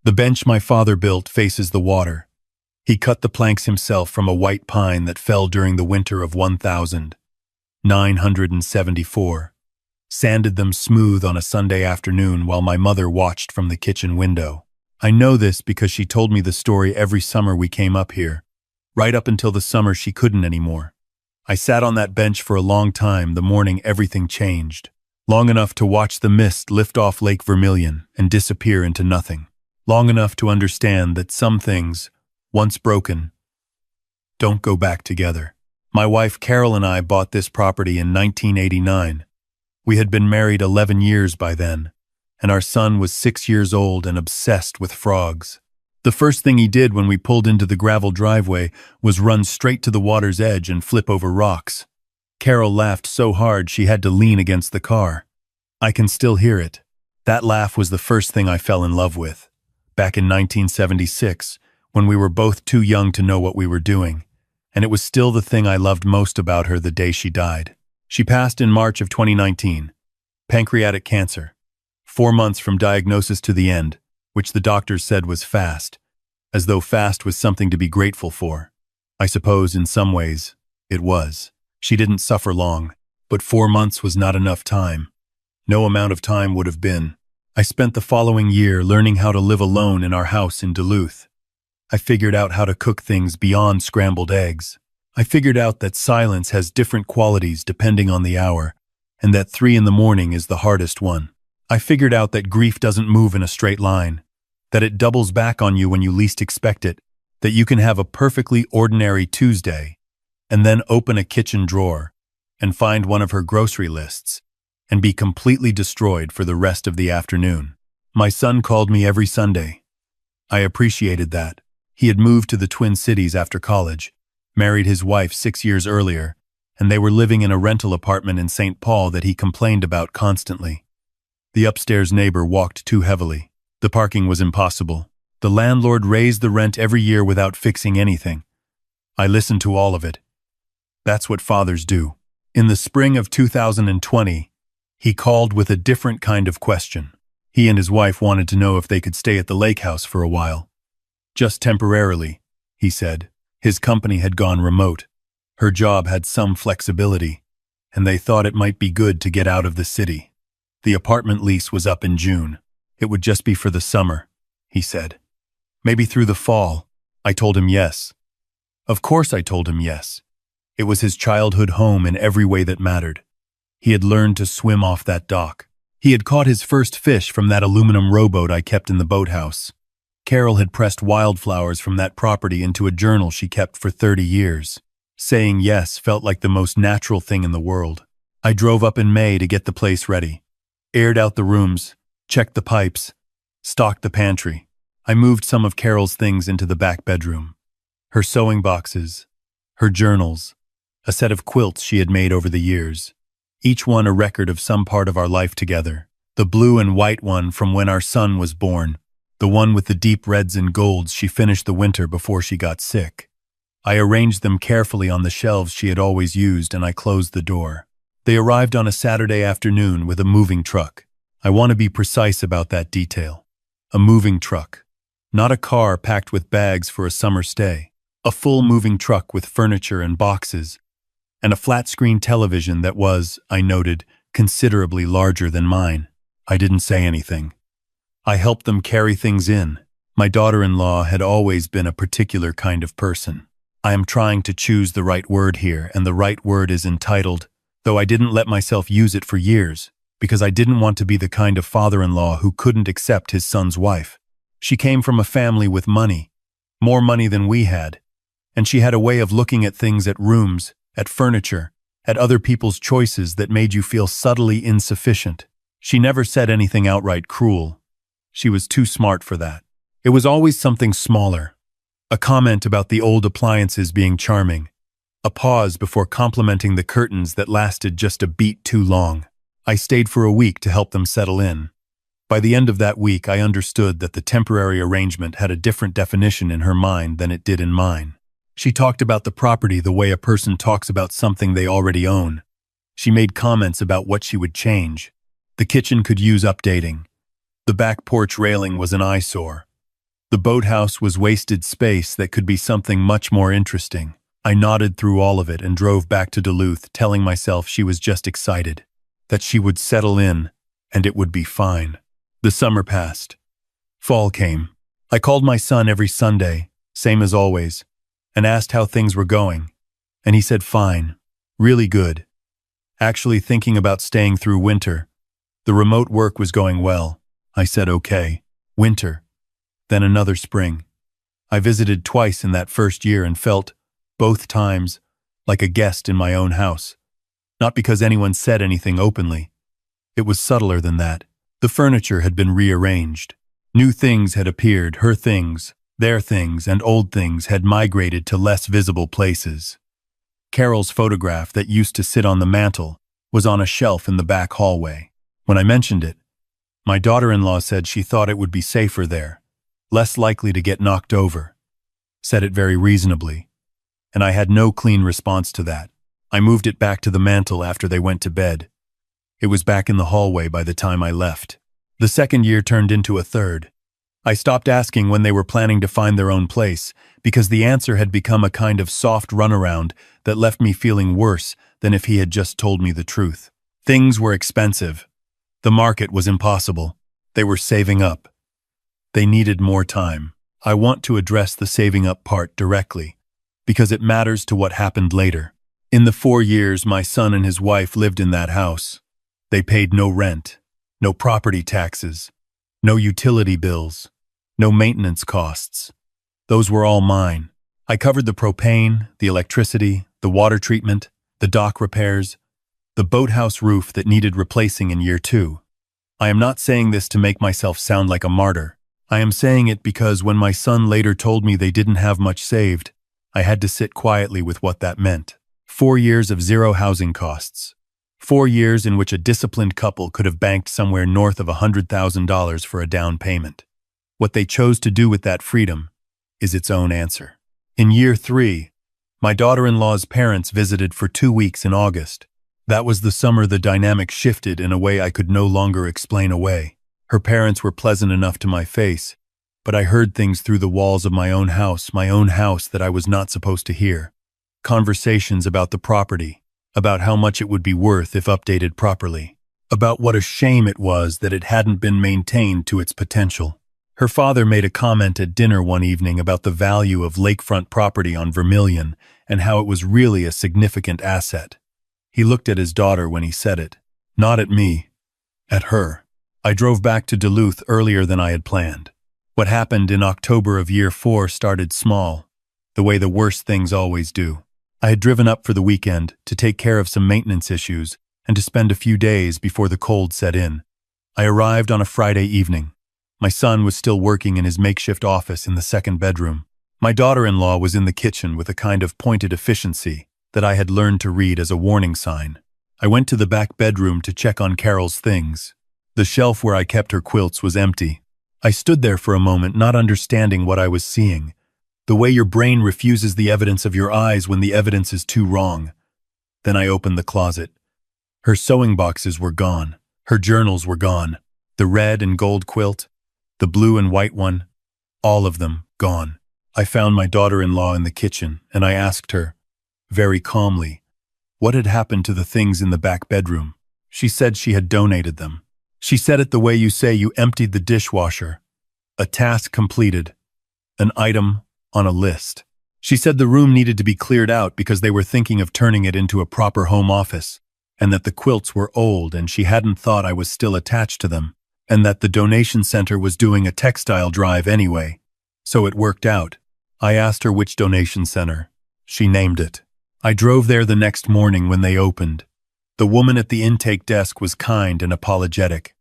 The bench my father built faces the water. He cut the planks himself from a white pine that fell during the winter of 1974, sanded them smooth on a Sunday afternoon while my mother watched from the kitchen window. I know this because she told me the story every summer we came up here, right up until the summer she couldn't anymore. I sat on that bench for a long time the morning everything changed, long enough to watch the mist lift off Lake Vermilion and disappear into nothing, long enough to understand that some things, once broken, don't go back together. My wife Carol and I bought this property in 1989. We had been married 11 years by then, and our son was 6 years old and obsessed with frogs. The first thing he did when we pulled into the gravel driveway was run straight to the water's edge and flip over rocks. Carol laughed so hard she had to lean against the car. I can still hear it. That laugh was the first thing I fell in love with, back in 1976, when we were both too young to know what we were doing, and it was still the thing I loved most about her the day she died. She passed in March of 2019. Pancreatic cancer. 4 months from diagnosis to the end, which the doctors said was fast, as though fast was something to be grateful for. I suppose in some ways, it was. She didn't suffer long, but 4 months was not enough time. No amount of time would have been. I spent the following year learning how to live alone in our house in Duluth. I figured out how to cook things beyond scrambled eggs. I figured out that silence has different qualities depending on the hour, and that 3 in the morning is the hardest one. I figured out that grief doesn't move in a straight line, that it doubles back on you when you least expect it, that you can have a perfectly ordinary Tuesday, and then open a kitchen drawer and find one of her grocery lists, and be completely destroyed for the rest of the afternoon. My son called me every Sunday. I appreciated that. He had moved to the Twin Cities after college, married his wife 6 years earlier, and they were living in a rental apartment in St. Paul that he complained about constantly. The upstairs neighbor walked too heavily. The parking was impossible. The landlord raised the rent every year without fixing anything. I listened to all of it. That's what fathers do. In the spring of 2020, he called with a different kind of question. He and his wife wanted to know if they could stay at the lake house for a while. Just temporarily, he said. His company had gone remote. Her job had some flexibility, and they thought it might be good to get out of the city. The apartment lease was up in June. It would just be for the summer, he said. Maybe through the fall. I told him yes. Of course I told him yes. It was his childhood home in every way that mattered. He had learned to swim off that dock. He had caught his first fish from that aluminum rowboat I kept in the boathouse. Carol had pressed wildflowers from that property into a journal she kept for 30 years. Saying yes felt like the most natural thing in the world. I drove up in May to get the place ready. Aired out the rooms, checked the pipes, stocked the pantry. I moved some of Carol's things into the back bedroom. Her sewing boxes, her journals, a set of quilts she had made over the years. Each one a record of some part of our life together. The blue and white one from when our son was born. The one with the deep reds and golds she finished the winter before she got sick. I arranged them carefully on the shelves she had always used, and I closed the door. They arrived on a Saturday afternoon with a moving truck. I want to be precise about that detail. A moving truck. Not a car packed with bags for a summer stay. A full moving truck with furniture and boxes, and a flat-screen television that was, I noted, considerably larger than mine. I didn't say anything. I helped them carry things in. My daughter-in-law had always been a particular kind of person. I am trying to choose the right word here, and the right word is entitled, though I didn't let myself use it for years, because I didn't want to be the kind of father-in-law who couldn't accept his son's wife. She came from a family with money, more money than we had, and she had a way of looking at things, at rooms, at furniture, at other people's choices that made you feel subtly insufficient. She never said anything outright cruel. She was too smart for that. It was always something smaller. A comment about the old appliances being charming. A pause before complimenting the curtains that lasted just a beat too long. I stayed for a week to help them settle in. By the end of that week, I understood that the temporary arrangement had a different definition in her mind than it did in mine. She talked about the property the way a person talks about something they already own. She made comments about what she would change. The kitchen could use updating. The back porch railing was an eyesore. The boathouse was wasted space that could be something much more interesting. I nodded through all of it and drove back to Duluth, telling myself she was just excited, that she would settle in, and it would be fine. The summer passed. Fall came. I called my son every Sunday, same as always, and asked how things were going. And he said fine, really good. Actually thinking about staying through winter. The remote work was going well. I said okay. Winter. Then another spring. I visited twice in that first year and felt, both times, like a guest in my own house. Not because anyone said anything openly. It was subtler than that. The furniture had been rearranged. New things had appeared, her things, their things, and old things had migrated to less visible places. Carol's photograph that used to sit on the mantel was on a shelf in the back hallway. When I mentioned it, my daughter-in-law said she thought it would be safer there, less likely to get knocked over. Said it very reasonably, and I had no clean response to that. I moved it back to the mantel after they went to bed. It was back in the hallway by the time I left. The second year turned into a third. I stopped asking when they were planning to find their own place, because the answer had become a kind of soft runaround that left me feeling worse than if he had just told me the truth. Things were expensive. The market was impossible. They were saving up. They needed more time. I want to address the saving up part directly, because it matters to what happened later. In the 4 years my son and his wife lived in that house, they paid no rent, no property taxes, no utility bills, no maintenance costs. Those were all mine. I covered the propane, the electricity, the water treatment, the dock repairs, the boathouse roof that needed replacing in year 2. I am not saying this to make myself sound like a martyr. I am saying it because when my son later told me they didn't have much saved, I had to sit quietly with what that meant. 4 years of zero housing costs. 4 years in which a disciplined couple could have banked somewhere north of $100,000 for a down payment. What they chose to do with that freedom is its own answer. In year 3, my daughter-in-law's parents visited for 2 weeks in August. That was the summer the dynamic shifted in a way I could no longer explain away. Her parents were pleasant enough to my face, but I heard things through the walls of my own house that I was not supposed to hear. Conversations about the property, about how much it would be worth if updated properly, about what a shame it was that it hadn't been maintained to its potential. Her father made a comment at dinner one evening about the value of lakefront property on Vermilion and how it was really a significant asset. He looked at his daughter when he said it, not at me, at her. I drove back to Duluth earlier than I had planned. What happened in October of year 4 started small, the way the worst things always do. I had driven up for the weekend to take care of some maintenance issues and to spend a few days before the cold set in. I arrived on a Friday evening. My son was still working in his makeshift office in the second bedroom. My daughter-in-law was in the kitchen with a kind of pointed efficiency that I had learned to read as a warning sign. I went to the back bedroom to check on Carol's things. The shelf where I kept her quilts was empty. I stood there for a moment, not understanding what I was seeing. The way your brain refuses the evidence of your eyes when the evidence is too wrong. Then I opened the closet. Her sewing boxes were gone. Her journals were gone. The red and gold quilt, the blue and white one, all of them gone. I found my daughter-in-law in the kitchen, and I asked her, very calmly, what had happened to the things in the back bedroom. She said she had donated them. She said it the way you say you emptied the dishwasher. A task completed. An item on a list. She said the room needed to be cleared out because they were thinking of turning it into a proper home office, and that the quilts were old and she hadn't thought I was still attached to them, and that the donation center was doing a textile drive anyway. So it worked out. I asked her which donation center. She named it. I drove there the next morning when they opened. The woman at the intake desk was kind and apologetic.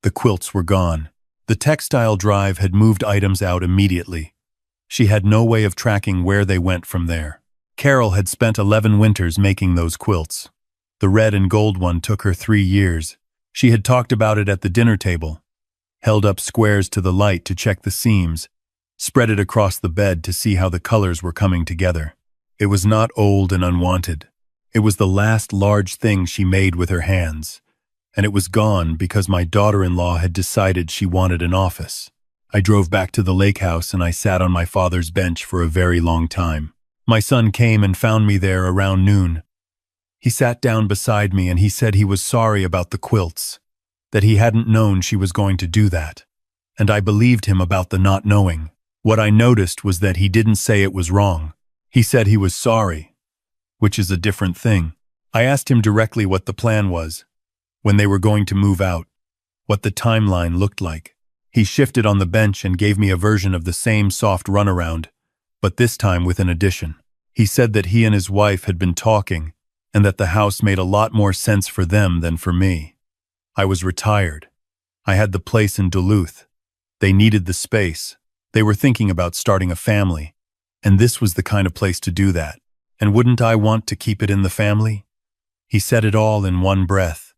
The quilts were gone. The textile drive had moved items out immediately. She had no way of tracking where they went from there. Carol had spent 11 winters making those quilts. The red and gold one took her 3 years. She had talked about it at the dinner table, held up squares to the light to check the seams, spread it across the bed to see how the colors were coming together. It was not old and unwanted. It was the last large thing she made with her hands, and it was gone because my daughter-in-law had decided she wanted an office. I drove back to the lake house and I sat on my father's bench for a very long time. My son came and found me there around noon. He sat down beside me and he said he was sorry about the quilts, that he hadn't known she was going to do that. And I believed him about the not knowing. What I noticed was that he didn't say it was wrong. He said he was sorry, which is a different thing. I asked him directly what the plan was, when they were going to move out, what the timeline looked like. He shifted on the bench and gave me a version of the same soft runaround, but this time with an addition. He said that he and his wife had been talking, and that the house made a lot more sense for them than for me. I was retired. I had the place in Duluth. They needed the space. They were thinking about starting a family, and this was the kind of place to do that. And wouldn't I want to keep it in the family? He said it all in one breath,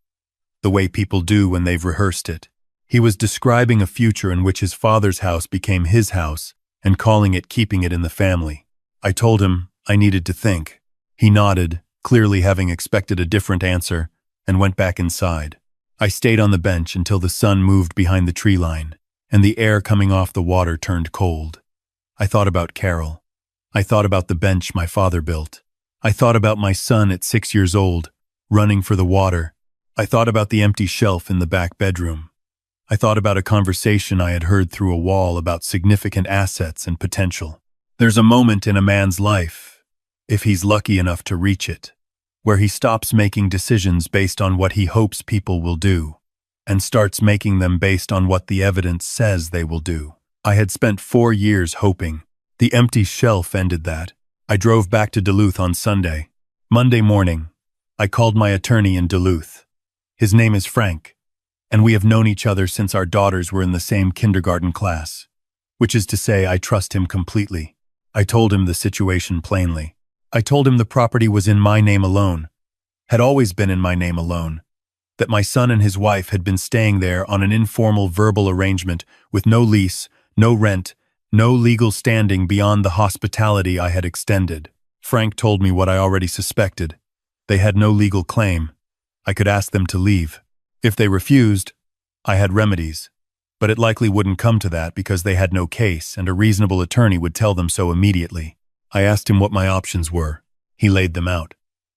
the way people do when they've rehearsed it. He was describing a future in which his father's house became his house and calling it keeping it in the family. I told him I needed to think. He nodded, clearly having expected a different answer, and went back inside. I stayed on the bench until the sun moved behind the tree line, and the air coming off the water turned cold. I thought about Carol. I thought about the bench my father built. I thought about my son at 6 years old, running for the water. I thought about the empty shelf in the back bedroom. I thought about a conversation I had heard through a wall about significant assets and potential. There's a moment in a man's life, if he's lucky enough to reach it, where he stops making decisions based on what he hopes people will do, and starts making them based on what the evidence says they will do. I had spent 4 years hoping. The empty shelf ended that. I drove back to Duluth on Sunday. Monday morning, I called my attorney in Duluth. His name is Frank, and we have known each other since our daughters were in the same kindergarten class, which is to say I trust him completely. I told him the situation plainly. I told him the property was in my name alone, had always been in my name alone, that my son and his wife had been staying there on an informal verbal arrangement with no lease, no rent, no legal standing beyond the hospitality I had extended. Frank told me what I already suspected. They had no legal claim. I could ask them to leave. If they refused, I had remedies. But it likely wouldn't come to that because they had no case and a reasonable attorney would tell them so immediately. I asked him what my options were. He laid them out.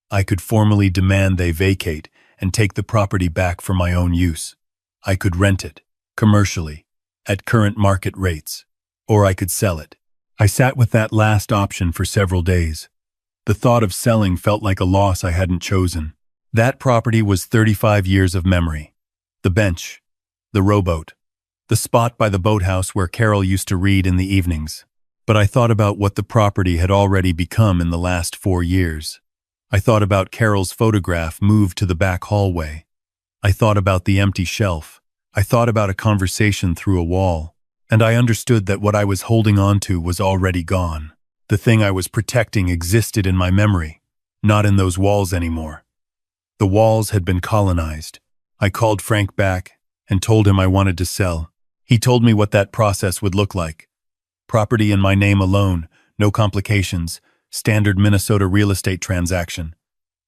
I could formally demand they vacate and take the property back for my own use. I could rent it, commercially, at current market rates, or I could sell it. I sat with that last option for several days. The thought of selling felt like a loss I hadn't chosen. That property was 35 years of memory. The bench, the rowboat, the spot by the boathouse where Carol used to read in the evenings. But I thought about what the property had already become in the last 4 years. I thought about Carol's photograph moved to the back hallway. I thought about the empty shelf. I thought about a conversation through a wall. And I understood that what I was holding on to was already gone. The thing I was protecting existed in my memory, not in those walls anymore. The walls had been colonized. I called Frank back and told him I wanted to sell. He told me what that process would look like. Property in my name alone, no complications, standard Minnesota real estate transaction.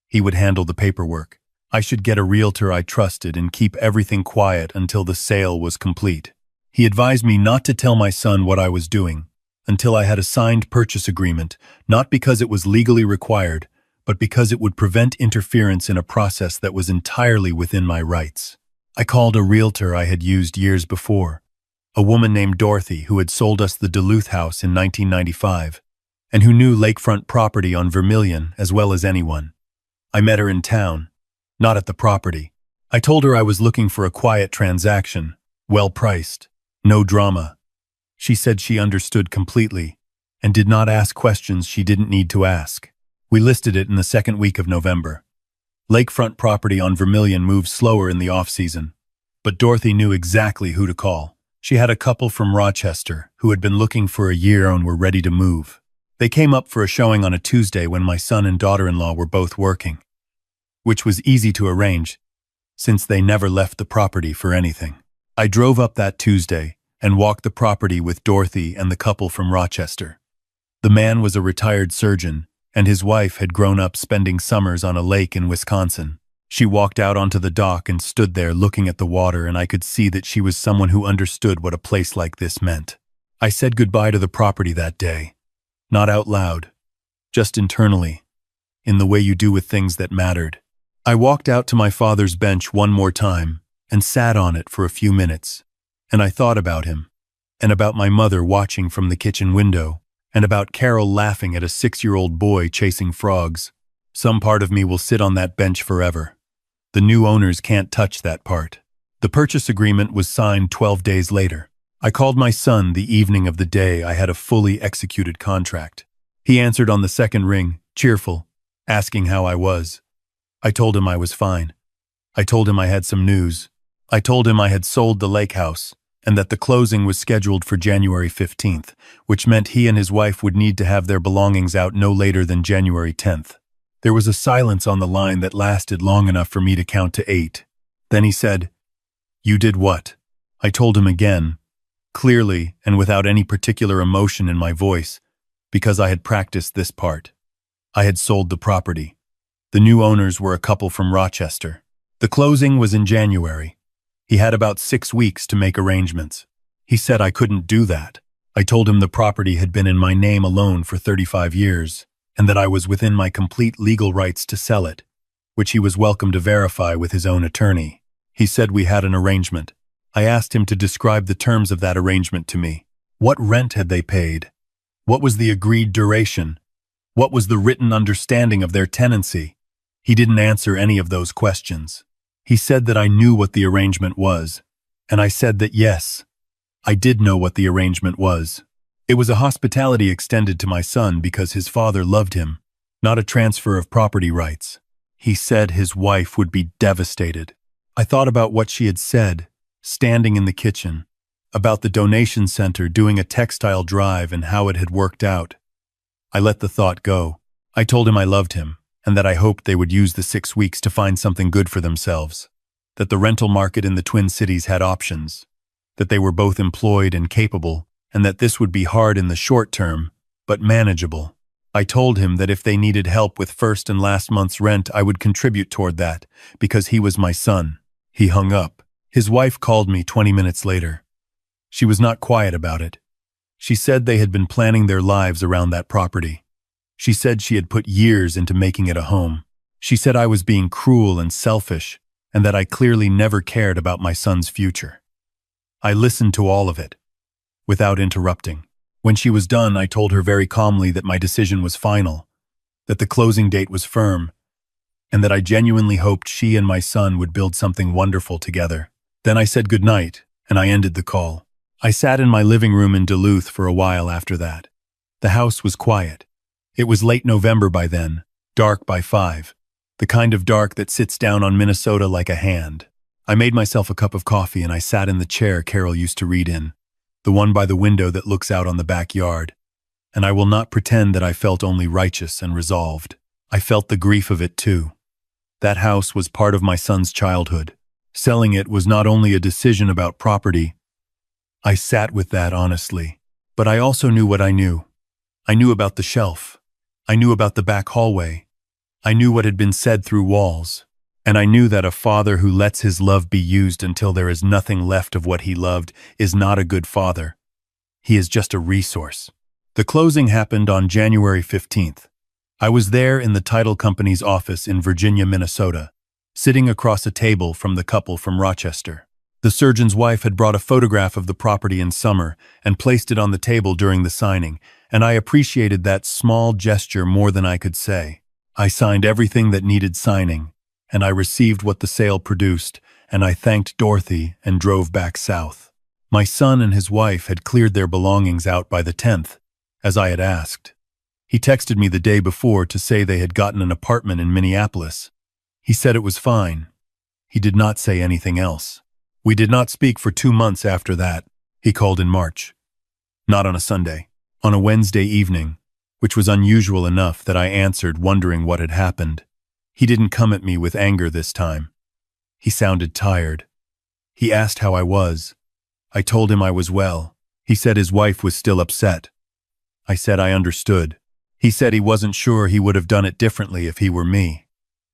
He would handle the paperwork. I should get a realtor I trusted and keep everything quiet until the sale was complete. He advised me not to tell my son what I was doing until I had a signed purchase agreement, not because it was legally required, but because it would prevent interference in a process that was entirely within my rights. I called a realtor I had used years before, a woman named Dorothy who had sold us the Duluth house in 1995, and who knew lakefront property on Vermilion as well as anyone. I met her in town, not at the property. I told her I was looking for a quiet transaction, well-priced, no drama. She said she understood completely and did not ask questions she didn't need to ask. We listed it in the second week of November. Lakefront property on Vermilion moves slower in the off-season, but Dorothy knew exactly who to call. She had a couple from Rochester who had been looking for a year and were ready to move. They came up for a showing on a Tuesday when my son and daughter-in-law were both working, which was easy to arrange since they never left the property for anything. I drove up that Tuesday and walked the property with Dorothy and the couple from Rochester. The man was a retired surgeon, and his wife had grown up spending summers on a lake in Wisconsin. She walked out onto the dock and stood there looking at the water, and I could see that she was someone who understood what a place like this meant. I said goodbye to the property that day. Not out loud, just internally, in the way you do with things that mattered. I walked out to my father's bench one more time and sat on it for a few minutes, and I thought about him, and about my mother watching from the kitchen window, and about Carol laughing at a 6-year-old boy chasing frogs. Some part of me will sit on that bench forever. The new owners can't touch that part. The purchase agreement was signed 12 days later. I called my son the evening of the day I had a fully executed contract. He answered on the second ring, cheerful, asking how I was. I told him I was fine. I told him I had some news. I told him I had sold the lake house, and that the closing was scheduled for January 15th, which meant he and his wife would need to have their belongings out no later than January 10th. There was a silence on the line that lasted long enough for me to count to 8. Then he said, "You did what?" I told him again, clearly and without any particular emotion in my voice, because I had practiced this part. I had sold the property. The new owners were a couple from Rochester. The closing was in January. He had about 6 weeks to make arrangements. He said I couldn't do that. I told him the property had been in my name alone for 35 years, and that I was within my complete legal rights to sell it, which he was welcome to verify with his own attorney. He said we had an arrangement. I asked him to describe the terms of that arrangement to me. What rent had they paid? What was the agreed duration? What was the written understanding of their tenancy? He didn't answer any of those questions. He said that I knew what the arrangement was, and I said that yes, I did know what the arrangement was. It was a hospitality extended to my son because his father loved him, not a transfer of property rights. He said his wife would be devastated. I thought about what she had said, standing in the kitchen, about the donation center doing a textile drive and how it had worked out. I let the thought go. I told him I loved him, and that I hoped they would use the 6 weeks to find something good for themselves, that the rental market in the Twin Cities had options, that they were both employed and capable, and that this would be hard in the short term, but manageable. I told him that if they needed help with first and last month's rent, I would contribute toward that, because he was my son. He hung up. His wife called me 20 minutes later. She was not quiet about it. She said they had been planning their lives around that property. She said she had put years into making it a home. She said I was being cruel and selfish, and that I clearly never cared about my son's future. I listened to all of it, without interrupting. When she was done, I told her very calmly that my decision was final, that the closing date was firm, and that I genuinely hoped she and my son would build something wonderful together. Then I said goodnight, and I ended the call. I sat in my living room in Duluth for a while after that. The house was quiet. It was late November by then, dark by 5, the kind of dark that sits down on Minnesota like a hand. I made myself a cup of coffee and I sat in the chair Carol used to read in, the one by the window that looks out on the backyard. And I will not pretend that I felt only righteous and resolved. I felt the grief of it too. That house was part of my son's childhood. Selling it was not only a decision about property. I sat with that honestly. But I also knew what I knew. I knew about the shelf. I knew about the back hallway. I knew what had been said through walls. And I knew that a father who lets his love be used until there is nothing left of what he loved is not a good father. He is just a resource. The closing happened on January 15th. I was there in the title company's office in Virginia, Minnesota, sitting across a table from the couple from Rochester. The surgeon's wife had brought a photograph of the property in summer and placed it on the table during the signing, and I appreciated that small gesture more than I could say. I signed everything that needed signing, and I received what the sale produced, and I thanked Dorothy and drove back south. My son and his wife had cleared their belongings out by the 10th, as I had asked. He texted me the day before to say they had gotten an apartment in Minneapolis. He said it was fine. He did not say anything else. We did not speak for 2 months after that. He called in March. Not on a Sunday. On a Wednesday evening, which was unusual enough that I answered wondering what had happened. He didn't come at me with anger this time. He sounded tired. He asked how I was. I told him I was well. He said his wife was still upset. I said I understood. He said he wasn't sure he would have done it differently if he were me.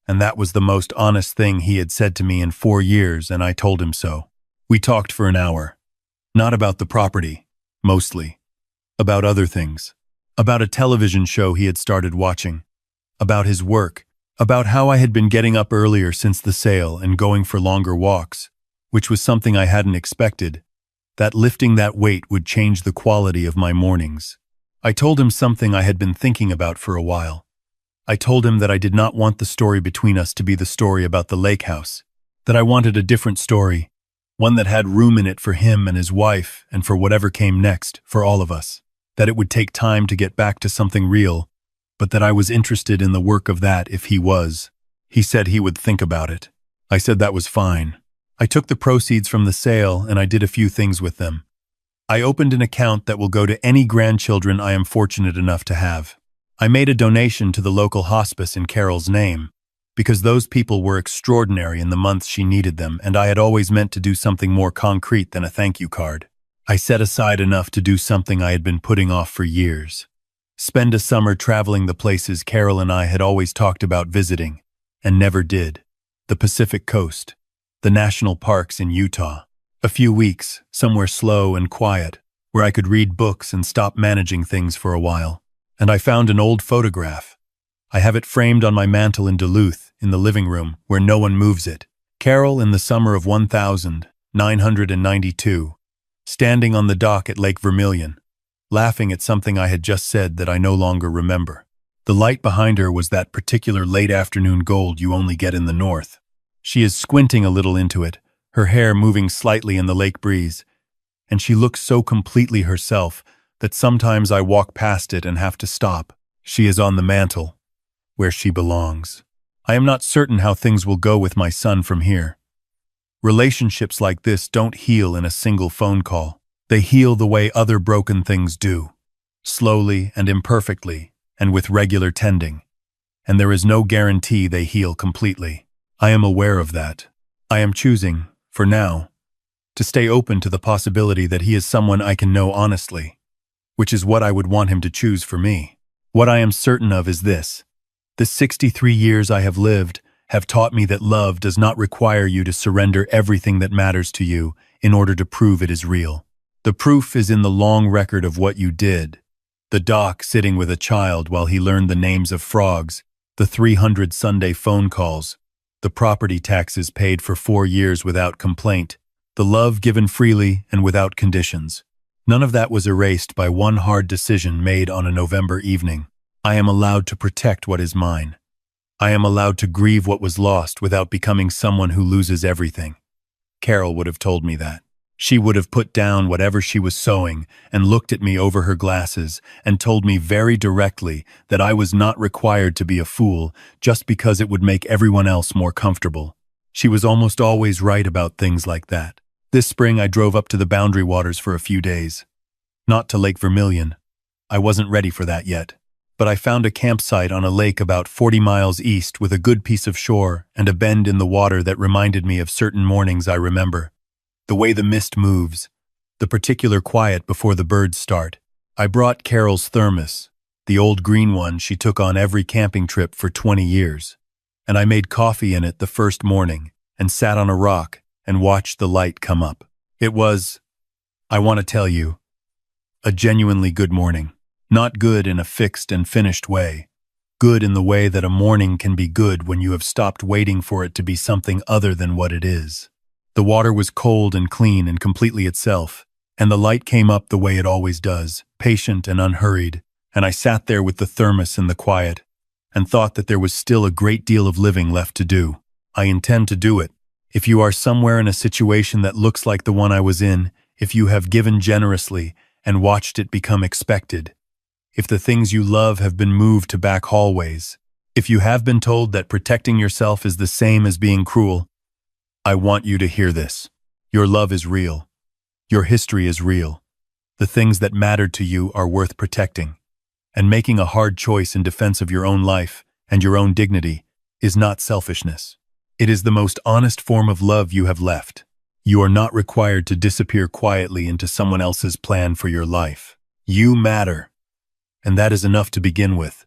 And that was the most honest thing he had said to me in 4 years, and I told him so. We talked for an hour. Not about the property, mostly. About other things. About a television show he had started watching. About his work. About how I had been getting up earlier since the sale and going for longer walks, which was something I hadn't expected. That lifting that weight would change the quality of my mornings. I told him something I had been thinking about for a while. I told him that I did not want the story between us to be the story about the lake house, that I wanted a different story, one that had room in it for him and his wife and for whatever came next, for all of us, that it would take time to get back to something real, but that I was interested in the work of that if he was. He said he would think about it. I said that was fine. I took the proceeds from the sale and I did a few things with them. I opened an account that will go to any grandchildren I am fortunate enough to have. I made a donation to the local hospice in Carol's name, because those people were extraordinary in the months she needed them, and I had always meant to do something more concrete than a thank you card. I set aside enough to do something I had been putting off for years. Spend a summer traveling the places Carol and I had always talked about visiting, and never did. The Pacific Coast, the national parks in Utah. A few weeks, somewhere slow and quiet, where I could read books and stop managing things for a while. And I found an old photograph. I have it framed on my mantel in Duluth, in the living room, where no one moves it. Carol in the summer of 1992, standing on the dock at Lake Vermilion, laughing at something I had just said that I no longer remember. The light behind her was that particular late afternoon gold you only get in the north. She is squinting a little into it, her hair moving slightly in the lake breeze, and she looks so completely herself that sometimes I walk past it and have to stop. She is on the mantel, where she belongs. I am not certain how things will go with my son from here. Relationships like this don't heal in a single phone call. They heal the way other broken things do, slowly and imperfectly, and with regular tending. And there is no guarantee they heal completely. I am aware of that. I am choosing, for now, to stay open to the possibility that he is someone I can know honestly, which is what I would want him to choose for me. What I am certain of is this. The 63 years I have lived have taught me that love does not require you to surrender everything that matters to you in order to prove it is real. The proof is in the long record of what you did. The doc sitting with a child while he learned the names of frogs, the 300 Sunday phone calls, the property taxes paid for 4 years without complaint, the love given freely and without conditions. None of that was erased by one hard decision made on a November evening. I am allowed to protect what is mine. I am allowed to grieve what was lost without becoming someone who loses everything. Carol would have told me that. She would have put down whatever she was sewing and looked at me over her glasses and told me very directly that I was not required to be a fool just because it would make everyone else more comfortable. She was almost always right about things like that. This spring I drove up to the Boundary Waters for a few days. Not to Lake Vermilion. I wasn't ready for that yet. But I found a campsite on a lake about 40 miles east with a good piece of shore and a bend in the water that reminded me of certain mornings I remember. The way the mist moves, the particular quiet before the birds start. I brought Carol's thermos, the old green one she took on every camping trip for 20 years, and I made coffee in it the first morning and sat on a rock and watched the light come up. It was, I want to tell you, a genuinely good morning. Not good in a fixed and finished way. Good in the way that a morning can be good when you have stopped waiting for it to be something other than what it is. The water was cold and clean and completely itself, and the light came up the way it always does, patient and unhurried, and I sat there with the thermos in the quiet, and thought that there was still a great deal of living left to do. I intend to do it. If you are somewhere in a situation that looks like the one I was in, if you have given generously and watched it become expected, if the things you love have been moved to back hallways, if you have been told that protecting yourself is the same as being cruel, I want you to hear this. Your love is real. Your history is real. The things that mattered to you are worth protecting. And making a hard choice in defense of your own life and your own dignity is not selfishness. It is the most honest form of love you have left. You are not required to disappear quietly into someone else's plan for your life. You matter. And that is enough to begin with.